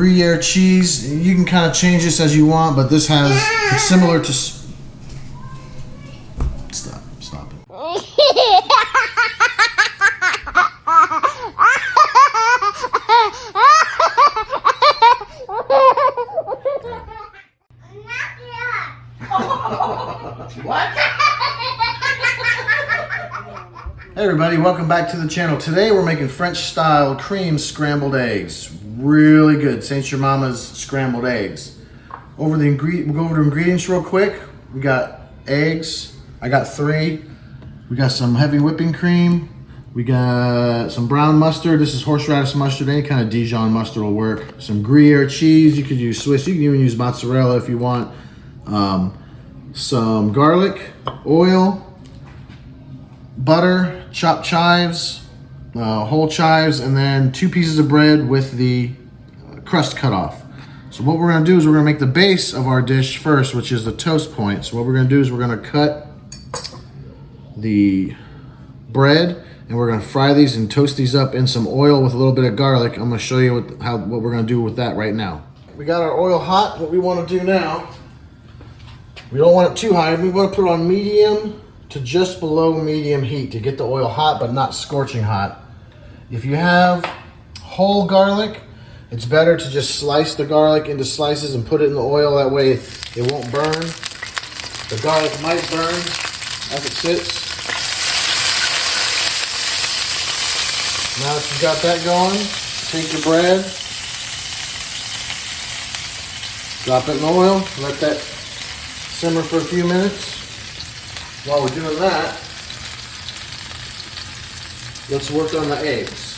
Gruyere cheese. You can kind of change this as you want, but this has, it's similar to... Stop it. What? Hey everybody, welcome back to the channel. Today we're making French style cream scrambled eggs. Really good, Saint Your Mama's scrambled eggs. We'll go over the ingredients real quick. We got eggs, I got 3. We got some heavy whipping cream. We got some brown mustard. This is horseradish mustard, any kind of Dijon mustard will work. Some Gruyere cheese, you could use Swiss, you can even use mozzarella if you want. Some garlic, oil, butter, chopped chives, whole chives, and then 2 pieces of bread with the crust cut off. So what we're gonna do is we're gonna make the base of our dish first, which is the toast point. So what we're gonna do is we're gonna cut the bread and we're gonna fry these and toast these up in some oil with a little bit of garlic. I'm gonna show you what we're gonna do with that right now. We got our oil hot. What we wanna do now, we don't want it too high. We wanna put it on medium to just below medium heat to get the oil hot but not scorching hot. If you have whole garlic, it's better to just slice the garlic into slices and put it in the oil. That way it won't burn. The garlic might burn as it sits. Now that you've got that going, take your bread, drop it in the oil, let that simmer for a few minutes. While we're doing that, let's work on the eggs.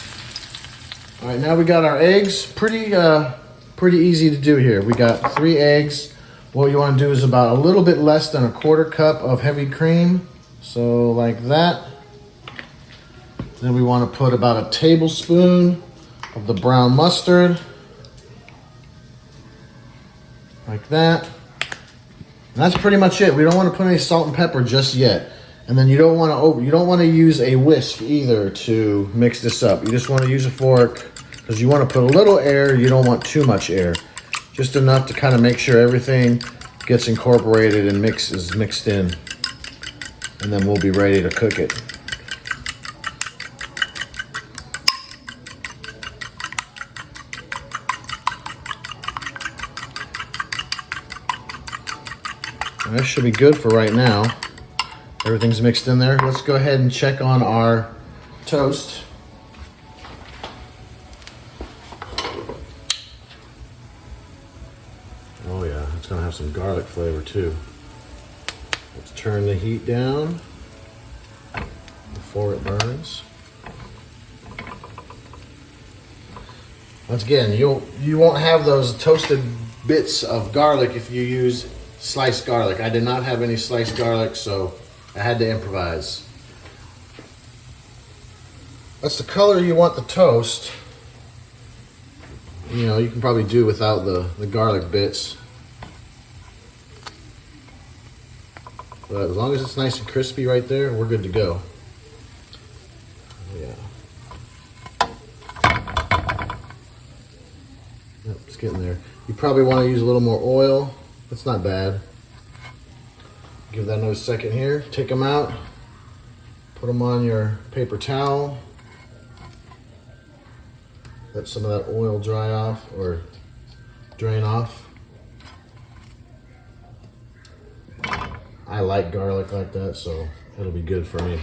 All right, now we got our eggs. Pretty easy to do here. We got 3 eggs. What you want to do is about a little bit less than a 1/4 cup of heavy cream. So like that. Then we want to put about a tablespoon of the brown mustard. Like that. And that's pretty much it. We don't want to put any salt and pepper just yet. And then you don't want to use a whisk either to mix this up. You just want to use a fork because you want to put a little air. You don't want too much air. Just enough to kind of make sure everything gets incorporated and is mixed in. And then we'll be ready to cook it. That should be good for right now. Everything's mixed in there. Let's go ahead and check on our toast. Oh yeah, it's gonna have some garlic flavor too. Let's turn the heat down before it burns. Once again, you won't have those toasted bits of garlic if you use sliced garlic. I did not have any sliced garlic, so I had to improvise. That's the color you want the toast. You know, you can probably do without the garlic bits. But as long as it's nice and crispy right there, we're good to go. Yeah. Yep, it's getting there. You probably want to use a little more oil. That's not bad. Give that another second here. Take them out. Put them on your paper towel. Let some of that oil dry off or drain off. I like garlic like that, so it'll be good for me.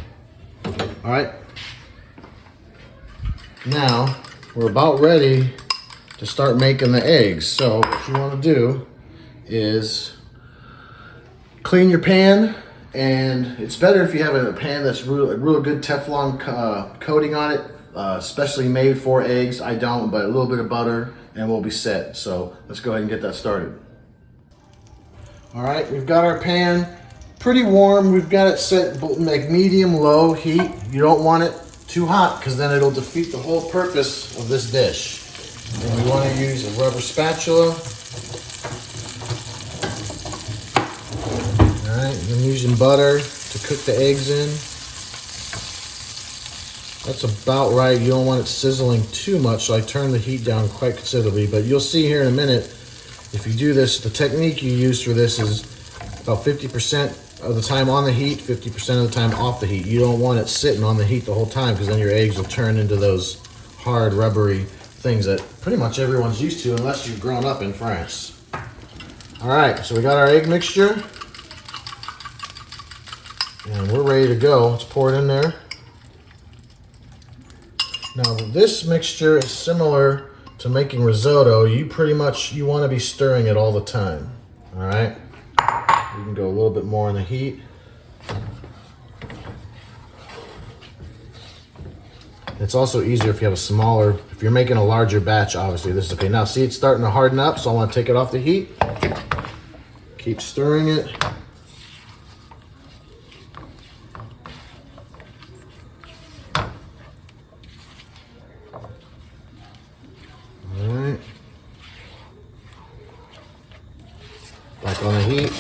All right. Now, we're about ready to start making the eggs. So what you want to do is clean your pan, and it's better if you have a pan that's real good Teflon coating on it, especially made for eggs. I don't, but a little bit of butter and we'll be set. So let's go ahead and get that started. All right, we've got our pan pretty warm. We've got it set like medium low heat. You don't want it too hot because then it'll defeat the whole purpose of this dish. And we want to use a rubber spatula. All right, I'm using butter to cook the eggs in. That's about right. You don't want it sizzling too much, so I turn the heat down quite considerably. But you'll see here in a minute, if you do this, the technique you use for this is about 50% of the time on the heat, 50% of the time off the heat. You don't want it sitting on the heat the whole time, because then your eggs will turn into those hard, rubbery things that pretty much everyone's used to, unless you've grown up in France. All right, so we got our egg mixture, and we're ready to go. Let's pour it in there. Now this mixture is similar to making risotto. You want to be stirring it all the time. All right, you can go a little bit more in the heat. It's also easier if you have if you're making a larger batch, obviously this is okay. Now see, it's starting to harden up, so I want to take it off the heat. Keep stirring it. All right. Back on the heat.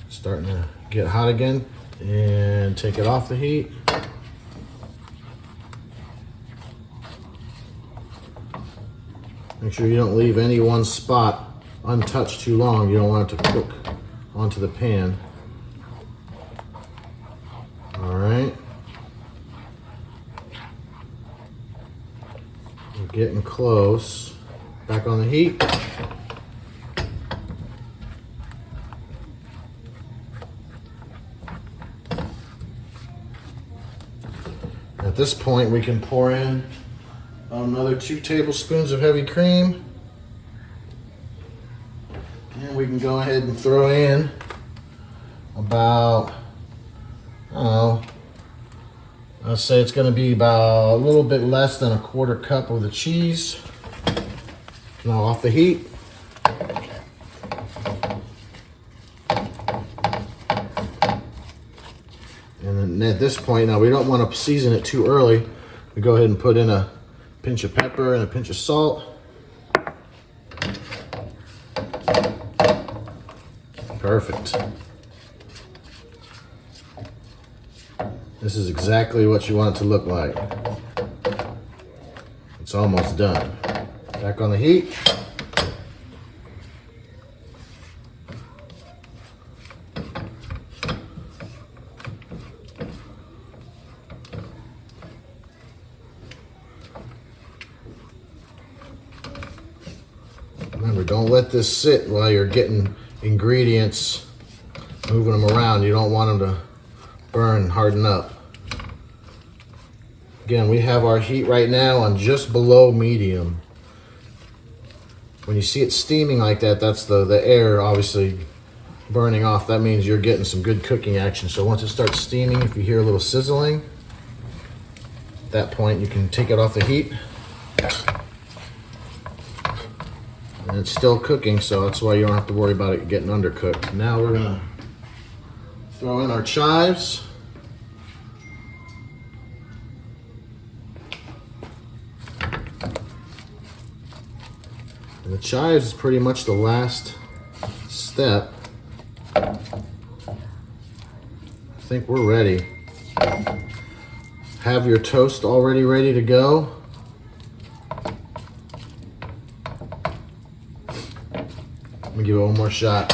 Starting to get hot again, and take it off the heat. Make sure you don't leave any one spot untouched too long. You don't want it to cook onto the pan. All right. We're getting close. Back on the heat. At this point, we can pour in another 2 tablespoons of heavy cream. And we can go ahead and throw in about, I don't know, I'll say it's going to be about a little bit less than a 1/4 cup of the cheese. Now off the heat. And then at this point, now we don't want to season it too early. We go ahead and put in a pinch of pepper and a pinch of salt. Perfect. This is exactly what you want it to look like. It's almost done. Back on the heat. Remember, don't let this sit while you're getting ingredients, moving them around. You don't want them to burn and harden up. Again, we have our heat right now on just below medium. When you see it steaming like that, that's the air obviously burning off. That means you're getting some good cooking action. So once it starts steaming, if you hear a little sizzling, at that point you can take it off the heat. And it's still cooking, so that's why you don't have to worry about it getting undercooked. Now we're gonna throw in our chives. And the chives is pretty much the last step. I think we're ready. Have your toast already ready to go. Let me give it one more shot.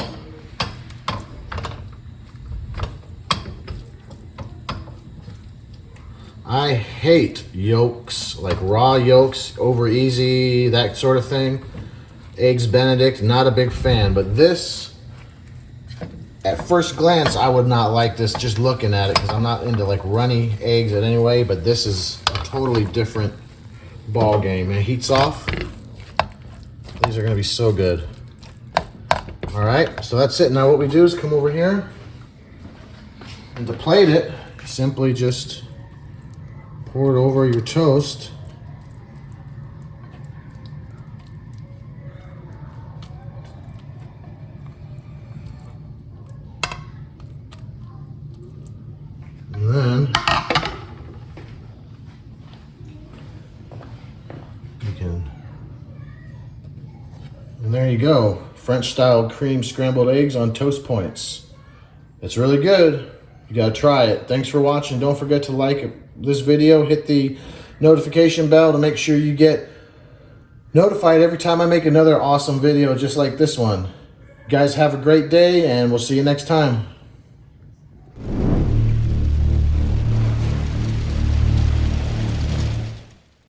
I hate yolks, like raw yolks, over easy, that sort of thing. Eggs Benedict, not a big fan, but this, at first glance, I would not like this just looking at it, because I'm not into like runny eggs in any way, but this is a totally different ball game. And it heats off. These are gonna be so good. All right, so that's it. Now what we do is come over here, and to plate it, simply just pour it over your toast. And then you can, and there you go. French style cream scrambled eggs on toast points. It's really good. You gotta try it. Thanks for watching. Don't forget to like this video, hit the notification bell to make sure you get notified every time I make another awesome video just like this one. You guys have a great day, and we'll see you next time.